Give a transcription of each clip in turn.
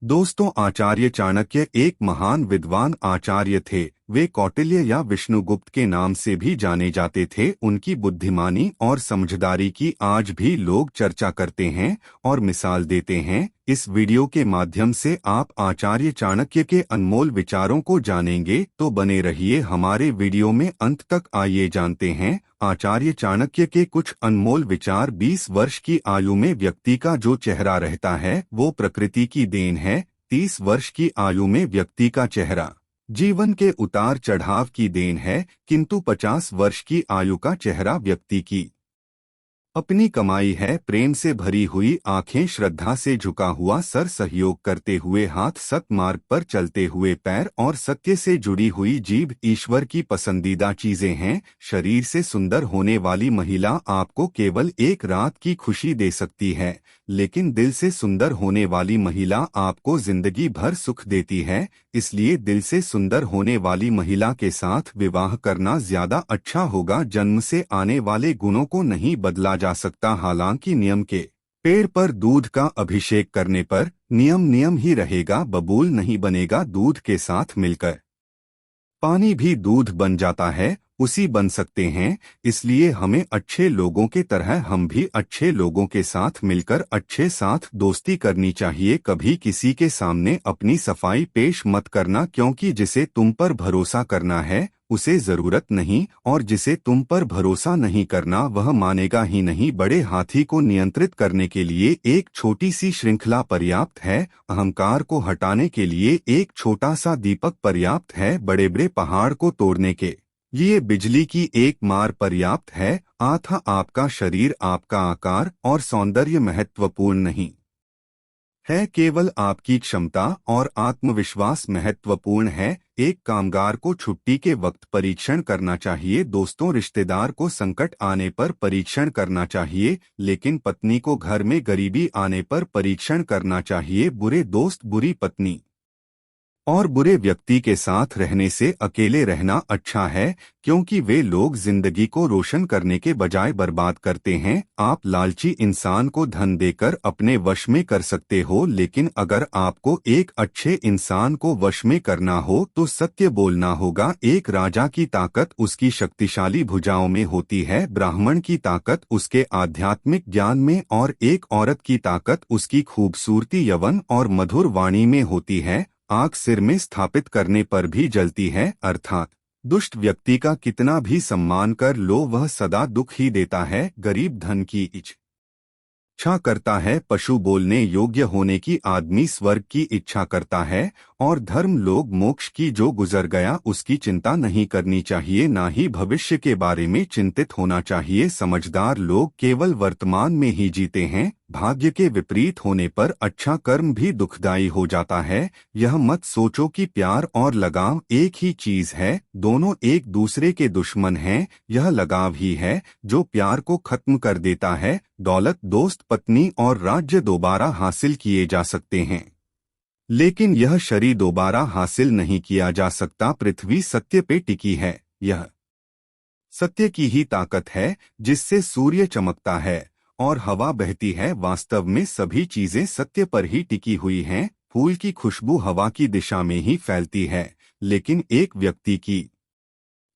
दोस्तों, आचार्य चाणक्य एक महान विद्वान आचार्य थे। वे कौटिल्य या विष्णुगुप्त के नाम से भी जाने जाते थे। उनकी बुद्धिमानी और समझदारी की आज भी लोग चर्चा करते हैं और मिसाल देते हैं। इस वीडियो के माध्यम से आप आचार्य चाणक्य के अनमोल विचारों को जानेंगे, तो बने रहिए हमारे वीडियो में अंत तक। आइए जानते हैं आचार्य चाणक्य के कुछ अनमोल विचार। 20 वर्ष की आयु में व्यक्ति का जो चेहरा रहता है वो प्रकृति की देन है। 30 वर्ष की आयु में व्यक्ति का चेहरा जीवन के उतार चढ़ाव की देन है, किंतु 50 वर्ष की आयु का चेहरा व्यक्ति की अपनी कमाई है। प्रेम से भरी हुई आंखें, श्रद्धा से झुका हुआ सर, सहयोग करते हुए हाथ, सत्मार्ग पर चलते हुए पैर और सत्य से जुड़ी हुई जीभ ईश्वर की पसंदीदा चीजें हैं। शरीर से सुंदर होने वाली महिला आपको केवल एक रात की खुशी दे सकती है, लेकिन दिल से सुंदर होने वाली महिला आपको जिंदगी भर सुख देती है। इसलिए दिल से सुंदर होने वाली महिला के साथ विवाह करना ज्यादा अच्छा होगा। जन्म से आने वाले गुणों को नहीं बदला जा सकता। हालांकि नियम के पेड़ पर दूध का अभिषेक करने पर नियम नियम ही रहेगा, बबूल नहीं बनेगा। दूध के साथ मिलकर पानी भी दूध बन जाता है, उसी बन सकते हैं। इसलिए हमें अच्छे लोगों के तरह हम भी अच्छे लोगों के साथ मिलकर अच्छे साथ दोस्ती करनी चाहिए। कभी किसी के सामने अपनी सफाई पेश मत करना, क्योंकि जिसे तुम पर भरोसा करना है उसे जरूरत नहीं, और जिसे तुम पर भरोसा नहीं करना वह मानेगा ही नहीं। बड़े हाथी को नियंत्रित करने के लिए एक छोटी सी श्रृंखला पर्याप्त है। अहंकार को हटाने के लिए एक छोटा सा दीपक पर्याप्त है। बड़े बड़े पहाड़ को तोड़ने के लिए बिजली की एक मार पर्याप्त है। आथा आपका शरीर, आपका आकार और सौंदर्य महत्वपूर्ण नहीं है, केवल आपकी क्षमता और आत्मविश्वास महत्वपूर्ण है। एक कामगार को छुट्टी के वक्त परीक्षण करना चाहिए। दोस्तों, रिश्तेदार को संकट आने पर परीक्षण करना चाहिए, लेकिन पत्नी को घर में गरीबी आने पर परीक्षण करना चाहिए। बुरे दोस्त, बुरी पत्नी और बुरे व्यक्ति के साथ रहने से अकेले रहना अच्छा है, क्योंकि वे लोग जिंदगी को रोशन करने के बजाय बर्बाद करते हैं। आप लालची इंसान को धन देकर अपने वश में कर सकते हो, लेकिन अगर आपको एक अच्छे इंसान को वश में करना हो तो सत्य बोलना होगा। एक राजा की ताकत उसकी शक्तिशाली भुजाओं में होती है, ब्राह्मण की ताकत उसके आध्यात्मिक ज्ञान में, और एक औरत की ताकत उसकी खूबसूरती, यौवन और मधुर वाणी में होती है। आग सिर में स्थापित करने पर भी जलती है, अर्थात दुष्ट व्यक्ति का कितना भी सम्मान कर लो वह सदा दुख ही देता है। गरीब धन की इच्छा करता है, पशु बोलने योग्य होने की, आदमी स्वर्ग की इच्छा करता है, और धर्म लोग मोक्ष की। जो गुजर गया उसकी चिंता नहीं करनी चाहिए, ना ही भविष्य के बारे में चिंतित होना चाहिए। समझदार लोग केवल वर्तमान में ही जीते हैं। भाग्य के विपरीत होने पर अच्छा कर्म भी दुखदायी हो जाता है। यह मत सोचो कि प्यार और लगाव एक ही चीज है, दोनों एक दूसरे के दुश्मन हैं। यह लगाव ही है जो प्यार को खत्म कर देता है। दौलत, दोस्त, पत्नी और राज्य दोबारा हासिल किए जा सकते हैं, लेकिन यह शरीर दोबारा हासिल नहीं किया जा सकता। पृथ्वी सत्य पे टिकी है, यह सत्य की ही ताकत है जिससे सूर्य चमकता है और हवा बहती है। वास्तव में सभी चीजें सत्य पर ही टिकी हुई हैं। फूल की खुशबू हवा की दिशा में ही फैलती है, लेकिन एक व्यक्ति की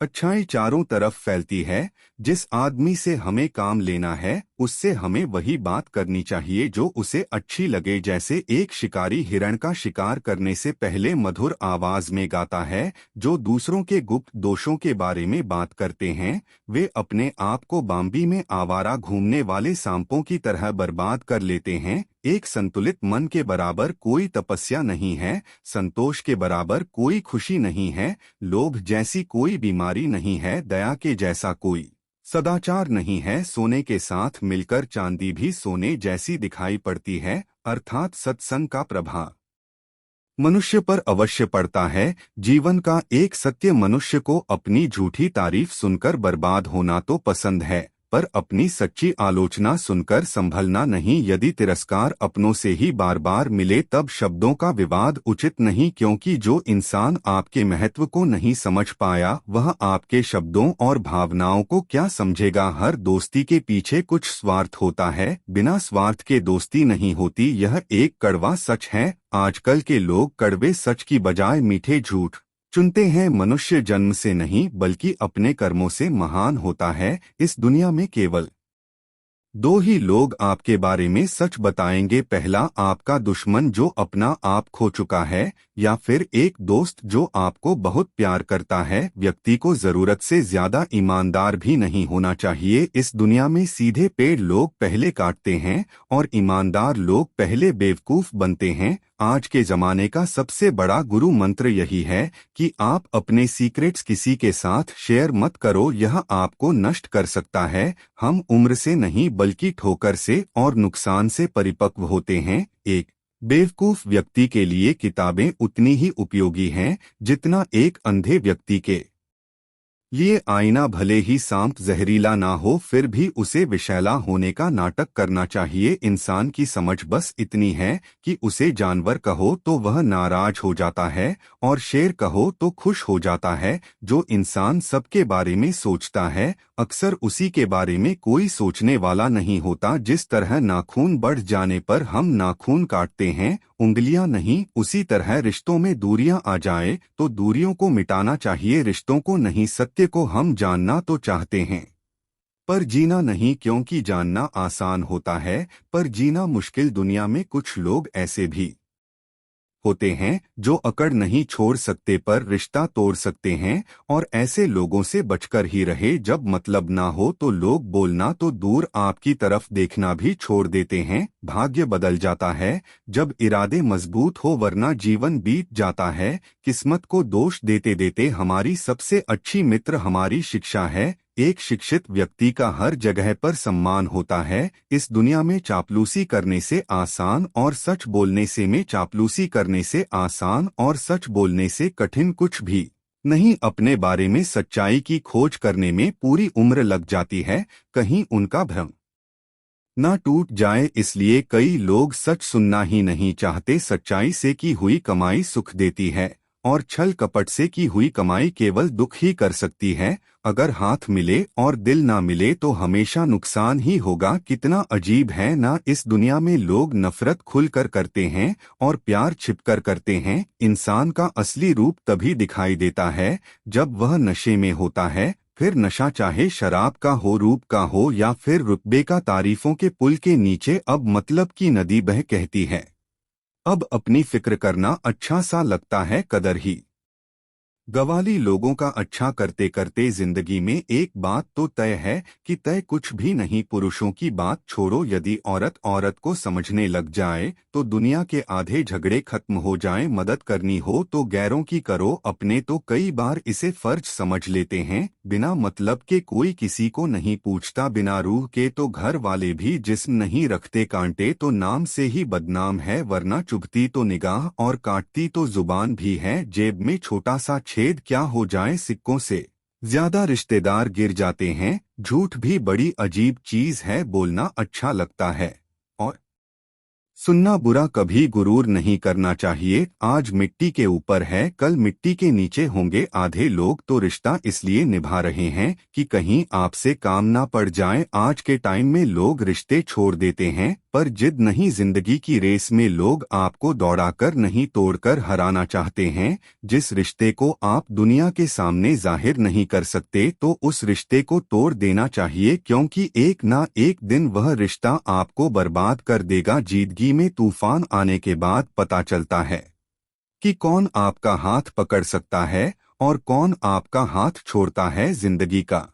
अच्छाई चारों तरफ फैलती है। जिस आदमी से हमें काम लेना है उससे हमें वही बात करनी चाहिए जो उसे अच्छी लगे। जैसे एक शिकारी हिरण का शिकार करने से पहले मधुर आवाज में गाता है। जो दूसरों के गुप्त दोषों के बारे में बात करते हैं वे अपने आप को बाम्बी में आवारा घूमने वाले सांपों की तरह बर्बाद कर लेते हैं। एक संतुलित मन के बराबर कोई तपस्या नहीं है, संतोष के बराबर कोई खुशी नहीं है, लोभ जैसी कोई बीमारी नहीं है, दया के जैसा कोई सदाचार नहीं है। सोने के साथ मिलकर चांदी भी सोने जैसी दिखाई पड़ती है, अर्थात सत्संग का प्रभाव मनुष्य पर अवश्य पड़ता है। जीवन का एक सत्य, मनुष्य को अपनी झूठी तारीफ सुनकर बर्बाद होना तो पसंद है, पर अपनी सच्ची आलोचना सुनकर संभलना नहीं। यदि तिरस्कार अपनों से ही बार बार मिले तब शब्दों का विवाद उचित नहीं, क्योंकि जो इंसान आपके महत्व को नहीं समझ पाया वह आपके शब्दों और भावनाओं को क्या समझेगा। हर दोस्ती के पीछे कुछ स्वार्थ होता है, बिना स्वार्थ के दोस्ती नहीं होती, यह एक कड़वा सच है। आजकल के लोग कड़वे सच की बजाय मीठे झूठ चुनते हैं। मनुष्य जन्म से नहीं बल्कि अपने कर्मों से महान होता है। इस दुनिया में केवल दो ही लोग आपके बारे में सच बताएंगे, पहला आपका दुश्मन जो अपना आप खो चुका है, या फिर एक दोस्त जो आपको बहुत प्यार करता है। व्यक्ति को जरूरत से ज्यादा ईमानदार भी नहीं होना चाहिए। इस दुनिया में सीधे पेड़ लोग पहले काटते हैं और ईमानदार लोग पहले बेवकूफ बनते हैं। आज के जमाने का सबसे बड़ा गुरु मंत्र यही है कि आप अपने सीक्रेट्स किसी के साथ शेयर मत करो, यह आपको नष्ट कर सकता है। हम उम्र से नहीं बल्कि ठोकर से और नुकसान से परिपक्व होते हैं। एक बेवकूफ व्यक्ति के लिए किताबें उतनी ही उपयोगी हैं जितना एक अंधे व्यक्ति के लिए आईना भले ही सांप जहरीला ना हो फिर भी उसे विषैला होने का नाटक करना चाहिए। इंसान की समझ बस इतनी है कि उसे जानवर कहो तो वह नाराज हो जाता है और शेर कहो तो खुश हो जाता है। जो इंसान सबके बारे में सोचता है अक्सर उसी के बारे में कोई सोचने वाला नहीं होता। जिस तरह नाखून बढ़ जाने पर हम नाखून काटते हैं, उंगलियां नहीं, उसी तरह रिश्तों में दूरियां आ जाए तो दूरियों को मिटाना चाहिए, रिश्तों को नहीं। सत्य को हम जानना तो चाहते हैं पर जीना नहीं, क्योंकि जानना आसान होता है पर जीना मुश्किल। दुनिया में कुछ लोग ऐसे भी होते हैं जो अकड़ नहीं छोड़ सकते पर रिश्ता तोड़ सकते हैं, और ऐसे लोगों से बचकर ही रहे। जब मतलब ना हो तो लोग बोलना तो दूर आपकी तरफ देखना भी छोड़ देते हैं। भाग्य बदल जाता है जब इरादे मजबूत हो, वरना जीवन बीत जाता है। किस्मत को दोष देते देते हमारी सबसे अच्छी मित्र हमारी शिक्षा है। एक शिक्षित व्यक्ति का हर जगह पर सम्मान होता है। इस दुनिया में चापलूसी करने से आसान और सच बोलने से में चापलूसी करने से आसान और सच बोलने से कठिन कुछ भी नहीं। अपने बारे में सच्चाई की खोज करने में पूरी उम्र लग जाती है, कहीं उनका भ्रम ना टूट जाए, इसलिए कई लोग सच सुनना ही नहीं चाहते। सच्चाई से की हुई कमाई सुख देती है और छल कपट से की हुई कमाई केवल दुख ही कर सकती है। अगर हाथ मिले और दिल ना मिले तो हमेशा नुकसान ही होगा। कितना अजीब है ना, इस दुनिया में लोग नफरत खुलकर करते हैं और प्यार छिपकर करते हैं। इंसान का असली रूप तभी दिखाई देता है जब वह नशे में होता है। फिर नशा चाहे शराब का हो, रूप का हो या फिर रुतबे का। तारीफों के पुल के नीचे अब मतलब की नदी बह कहती है, अब अपनी फिक्र करना अच्छा सा लगता है, कदर ही गवाली। लोगों का अच्छा करते करते जिंदगी में एक बात तो तय है कि तय कुछ भी नहीं। पुरुषों की बात छोड़ो, यदि औरत औरत को समझने लग जाए तो दुनिया के आधे झगड़े खत्म हो जाएं। मदद करनी हो तो गैरों की करो, अपने तो कई बार इसे फर्ज समझ लेते हैं। बिना मतलब के कोई किसी को नहीं पूछता, बिना रूह के तो घर वाले भी जिस्म नहीं रखते। कांटे तो नाम से ही बदनाम है, वरना चुभती तो निगाह और काटती तो जुबान भी है। जेब में छोटा सा छेद क्या हो जाए, सिक्कों से ज्यादा रिश्तेदार गिर जाते हैं। झूठ भी बड़ी अजीब चीज है, बोलना अच्छा लगता है और सुनना बुरा। कभी गुरूर नहीं करना चाहिए। आज मिट्टी के ऊपर है, कल मिट्टी के नीचे होंगे। आधे लोग तो रिश्ता इसलिए निभा रहे हैं कि कहीं आपसे काम ना पड़ जाए। आज के टाइम में लोग रिश्ते छोड़ देते हैं पर जिद नहीं। जिंदगी की रेस में लोग आपको दौड़ाकर नहीं तोड़कर हराना चाहते हैं। जिस रिश्ते को आप दुनिया के सामने जाहिर नहीं कर सकते तो उस रिश्ते को तोड़ देना चाहिए, क्योंकि एक ना एक दिन वह रिश्ता आपको बर्बाद कर देगा। जिंदगी में तूफान आने के बाद पता चलता है कि कौन आपका हाथ पकड़ सकता है और कौन आपका हाथ छोड़ता है। जिंदगी का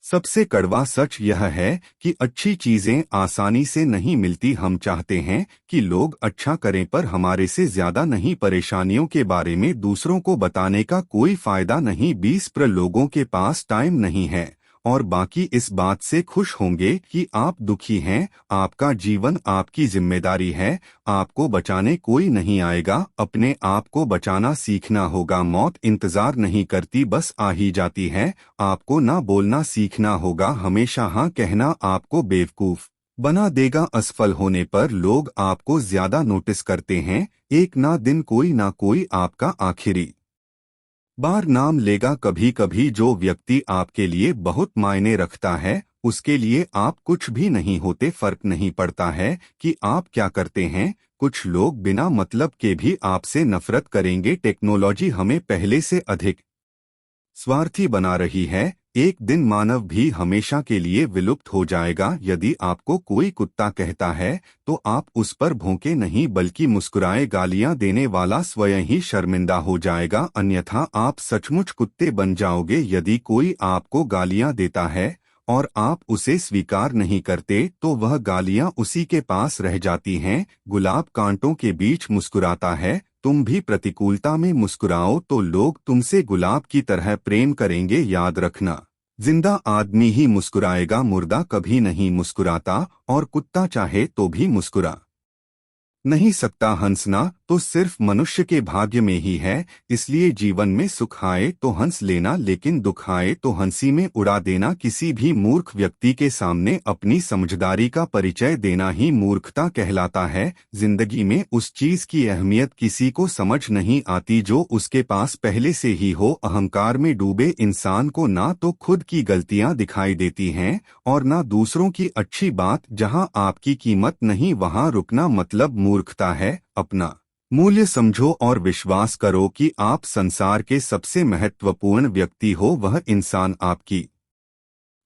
सबसे कड़वा सच यह है कि अच्छी चीजें आसानी से नहीं मिलती। हम चाहते हैं कि लोग अच्छा करें पर हमारे से ज्यादा नहीं। परेशानियों के बारे में दूसरों को बताने का कोई फायदा नहीं। 20 लोगों के पास टाइम नहीं है और बाकी इस बात से खुश होंगे कि आप दुखी हैं। आपका जीवन आपकी जिम्मेदारी है, आपको बचाने कोई नहीं आएगा, अपने आप को बचाना सीखना होगा। मौत इंतजार नहीं करती, बस आ ही जाती है। आपको ना बोलना सीखना होगा, हमेशा हाँ कहना आपको बेवकूफ बना देगा। असफल होने पर लोग आपको ज्यादा नोटिस करते हैं, एक दिन कोई ना कोई आपका आखिरी बार नाम लेगा। कभी कभी जो व्यक्ति आपके लिए बहुत मायने रखता है उसके लिए आप कुछ भी नहीं होते, फर्क नहीं पड़ता है कि आप क्या करते हैं। कुछ लोग बिना मतलब के भी आपसे नफरत करेंगे। टेक्नोलॉजी हमें पहले से अधिक स्वार्थी बना रही है, एक दिन मानव भी हमेशा के लिए विलुप्त हो जाएगा। यदि आपको कोई कुत्ता कहता है तो आप उस पर भौंके नहीं बल्कि मुस्कुराए। गालियां देने वाला स्वयं ही शर्मिंदा हो जाएगा, अन्यथा आप सचमुच कुत्ते बन जाओगे। यदि कोई आपको गालियां देता है और आप उसे स्वीकार नहीं करते तो वह गालियां उसी के पास रह जाती हैं। गुलाब कांटों के बीच मुस्कुराता है, तुम भी प्रतिकूलता में मुस्कुराओ तो लोग तुमसे गुलाब की तरह प्रेम करेंगे। याद रखना, जिंदा आदमी ही मुस्कुराएगा, मुर्दा कभी नहीं मुस्कुराता। और कुत्ता चाहे तो भी मुस्कुरा नहीं सकता। हंसना तो सिर्फ मनुष्य के भाग्य में ही है, इसलिए जीवन में सुख आए तो हंस लेना, लेकिन दुख आए तो हंसी में उड़ा देना। किसी भी मूर्ख व्यक्ति के सामने अपनी समझदारी का परिचय देना ही मूर्खता कहलाता है। जिंदगी में उस चीज की अहमियत किसी को समझ नहीं आती जो उसके पास पहले से ही हो। अहंकार में डूबे इंसान को ना तो खुद की गलतियां दिखाई देती हैं और ना दूसरों की अच्छी बात। जहां आपकी कीमत नहीं वहां रुकना मतलब मूर्खता है। अपना मूल्य समझो और विश्वास करो कि आप संसार के सबसे महत्वपूर्ण व्यक्ति हो। वह इंसान आपकी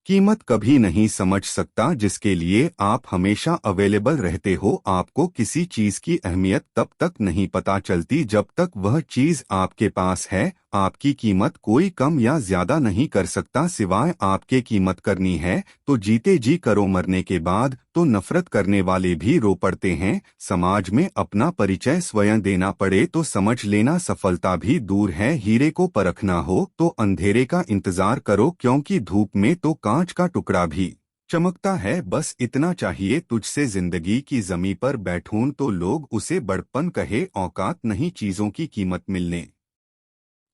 कीमत कभी नहीं समझ सकता जिसके लिए आप हमेशा अवेलेबल रहते हो। आपको किसी चीज की अहमियत तब तक नहीं पता चलती जब तक वह चीज आपके पास है। आपकी कीमत कोई कम या ज्यादा नहीं कर सकता, सिवाय आपके कीमत करनी है तो जीते जी करो, मरने के बाद तो नफरत करने वाले भी रो पड़ते हैं। समाज में अपना परिचय स्वयं देना पड़े तो समझ लेना सफलता भी दूर है। हीरे को परखना हो तो अंधेरे का इंतजार करो, क्योंकि धूप में तो कांच का टुकड़ा भी चमकता है। बस इतना चाहिए तुझसे, जिंदगी की जमी पर बैठूं तो लोग उसे बड़प्पन कहे। औकात नहीं चीजों की कीमत मिलने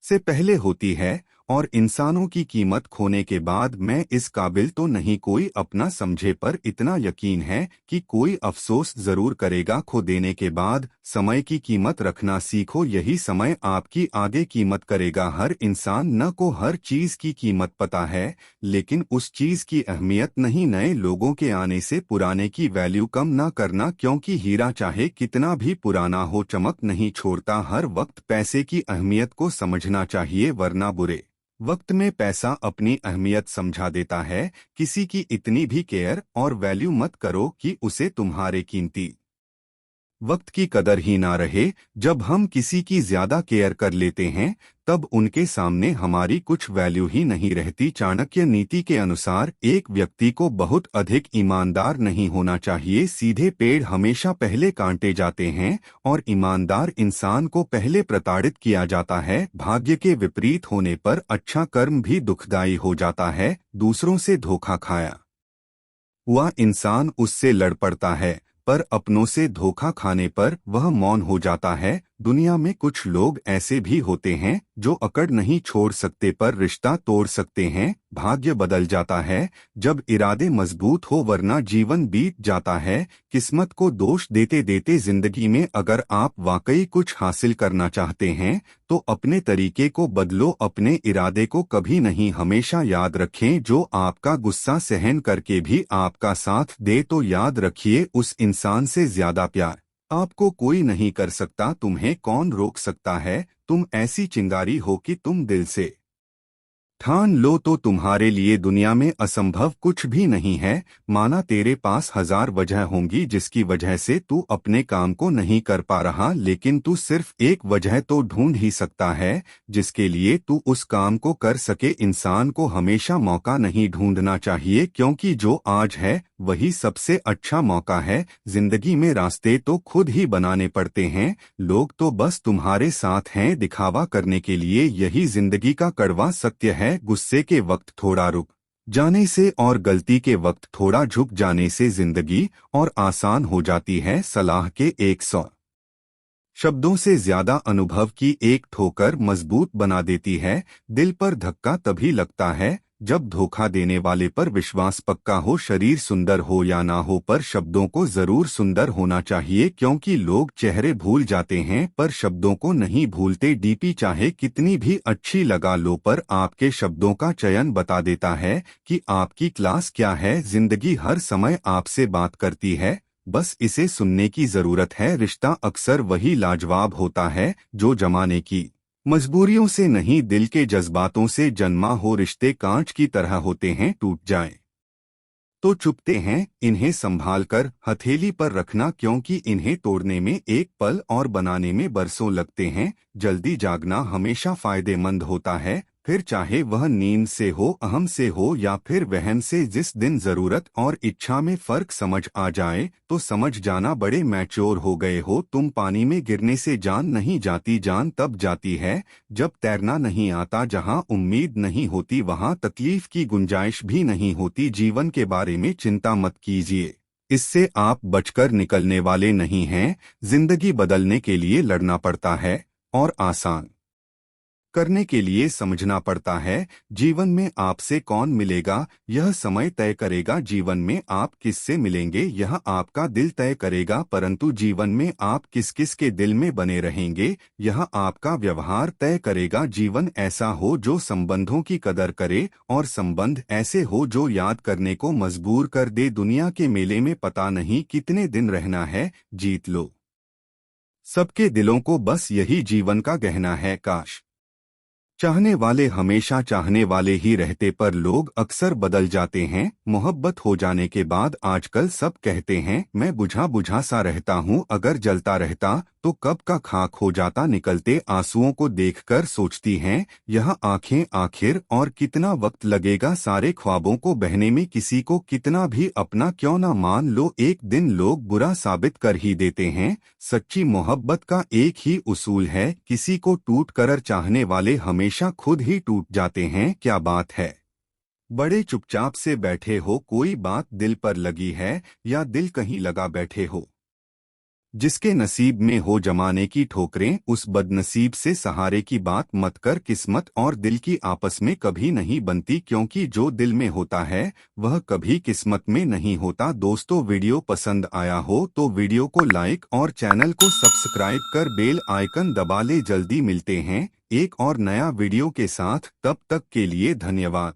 से पहले होती है, और इंसानों की कीमत खोने के बाद मैं इस काबिल तो नहीं कोई अपना समझे, पर इतना यकीन है कि कोई अफसोस जरूर करेगा खो देने के बाद। समय की कीमत रखना सीखो, यही समय आपकी आगे कीमत करेगा। हर इंसान न को हर चीज की कीमत पता है, लेकिन उस चीज की अहमियत नहीं। नए लोगों के आने से पुराने की वैल्यू कम ना करना, क्योंकि हीरा चाहे कितना भी पुराना हो चमक नहीं छोड़ता। हर वक्त पैसे की अहमियत को समझना चाहिए, वरना बुरे वक्त में पैसा अपनी अहमियत समझा देता है। किसी की इतनी भी केयर और वैल्यू मत करो कि उसे तुम्हारे कीमती वक्त की कदर ही ना रहे। जब हम किसी की ज्यादा केयर कर लेते हैं तब उनके सामने हमारी कुछ वैल्यू ही नहीं रहती। चाणक्य नीति के अनुसार एक व्यक्ति को बहुत अधिक ईमानदार नहीं होना चाहिए। सीधे पेड़ हमेशा पहले काटे जाते हैं और ईमानदार इंसान को पहले प्रताड़ित किया जाता है। भाग्य के विपरीत होने पर अच्छा कर्म भी दुखदायी हो जाता है। दूसरों से धोखा खाया हुआ इंसान उससे लड़ पड़ता है, पर अपनों से धोखा खाने पर वह मौन हो जाता है। दुनिया में कुछ लोग ऐसे भी होते हैं जो अकड़ नहीं छोड़ सकते पर रिश्ता तोड़ सकते हैं। भाग्य बदल जाता है जब इरादे मजबूत हो, वरना जीवन बीत जाता है किस्मत को दोष देते देते। जिंदगी में अगर आप वाकई कुछ हासिल करना चाहते हैं तो अपने तरीके को बदलो, अपने इरादे को कभी नहीं। हमेशा याद रखें, जो आपका गुस्सा सहन करके भी आपका साथ दे तो याद रखिए उस इंसान से ज्यादा प्यार आपको कोई नहीं कर सकता। तुम्हें कौन रोक सकता है? तुम ऐसी चिंगारी हो कि तुम दिल से ठान लो तो तुम्हारे लिए दुनिया में असंभव कुछ भी नहीं है। माना तेरे पास 1000 वजह होंगी जिसकी वजह से तू अपने काम को नहीं कर पा रहा, लेकिन तू सिर्फ एक वजह तो ढूंढ ही सकता है जिसके लिए तू उस काम को कर सके। इंसान को हमेशा मौका नहीं ढूंढना चाहिए, क्योंकि जो आज है वही सबसे अच्छा मौका है। जिंदगी में रास्ते तो खुद ही बनाने पड़ते हैं, लोग तो बस तुम्हारे साथ हैं दिखावा करने के लिए। यही जिंदगी का कड़वा सत्य है। गुस्से के वक्त थोड़ा रुक जाने से और गलती के वक्त थोड़ा झुक जाने से जिंदगी और आसान हो जाती है। सलाह के 100 शब्दों से ज्यादा अनुभव की एक ठोकर मजबूत बना देती है। दिल पर धक्का तभी लगता है जब धोखा देने वाले पर विश्वास पक्का हो। शरीर सुंदर हो या ना हो, पर शब्दों को जरूर सुंदर होना चाहिए, क्योंकि लोग चेहरे भूल जाते हैं पर शब्दों को नहीं भूलते। डीपी चाहे कितनी भी अच्छी लगा लो, पर आपके शब्दों का चयन बता देता है कि आपकी क्लास क्या है। जिंदगी हर समय आपसे बात करती है, बस इसे सुनने की जरूरत है। रिश्ता अक्सर वही लाजवाब होता है जो जमाने की मजबूरियों से नहीं, दिल के जज्बातों से जन्मा हो। रिश्ते कांच की तरह होते हैं, टूट जाएं तो चुपते हैं। इन्हें संभाल कर हथेली पर रखना, क्योंकि इन्हें तोड़ने में एक पल और बनाने में बरसों लगते हैं। जल्दी जागना हमेशा फायदेमंद होता है, फिर चाहे वह नींद से हो, अहम से हो या फिर वहम से। जिस दिन जरूरत और इच्छा में फर्क समझ आ जाए तो समझ जाना बड़े मैच्योर हो गए हो। तुम पानी में गिरने से जान नहीं जाती, जान तब जाती है जब तैरना नहीं आता। जहां उम्मीद नहीं होती वहां तकलीफ की गुंजाइश भी नहीं होती। जीवन के बारे में चिंता मत कीजिए, इससे आप बचकर निकलने वाले नहीं हैं। जिंदगी बदलने के लिए लड़ना पड़ता है और आसान करने के लिए समझना पड़ता है। जीवन में आपसे कौन मिलेगा यह समय तय करेगा, जीवन में आप किससे मिलेंगे यह आपका दिल तय करेगा। परंतु जीवन में आप किस किस के दिल में बने रहेंगे यह आपका व्यवहार तय करेगा। जीवन ऐसा हो जो संबंधों की कदर करे, और संबंध ऐसे हो जो याद करने को मजबूर कर दे। दुनिया के मेले में पता नहीं कितने दिन रहना है, जीत लो सबके दिलों को, बस यही जीवन का गहना है। काश चाहने वाले हमेशा चाहने वाले ही रहते, पर लोग अक्सर बदल जाते हैं। मोहब्बत हो जाने के बाद आजकल सब कहते हैं मैं बुझा बुझा सा रहता हूँ, अगर जलता रहता तो कब का खाक हो जाता। निकलते आंसुओं को देखकर सोचती हैं यह आंखें आखिर और कितना वक्त लगेगा सारे ख्वाबों को बहने में। किसी को कितना भी अपना क्यों ना मान लो, एक दिन लोग बुरा साबित कर ही देते हैं। सच्ची मोहब्बत का एक ही उसूल है, किसी को टूट कर चाहने वाले हमेशा खुद ही टूट जाते हैं। क्या बात है, बड़े चुपचाप से बैठे हो, कोई बात दिल पर लगी है या दिल कहीं लगा बैठे हो। जिसके नसीब में हो जमाने की ठोकरें, उस बदनसीब से सहारे की बात मत कर। किस्मत और दिल की आपस में कभी नहीं बनती, क्योंकि जो दिल में होता है वह कभी किस्मत में नहीं होता। दोस्तों, वीडियो पसंद आया हो तो वीडियो को लाइक और चैनल को सब्सक्राइब कर बेल आइकन दबा ले। जल्दी मिलते हैं एक और नया वीडियो के साथ, तब तक के लिए धन्यवाद।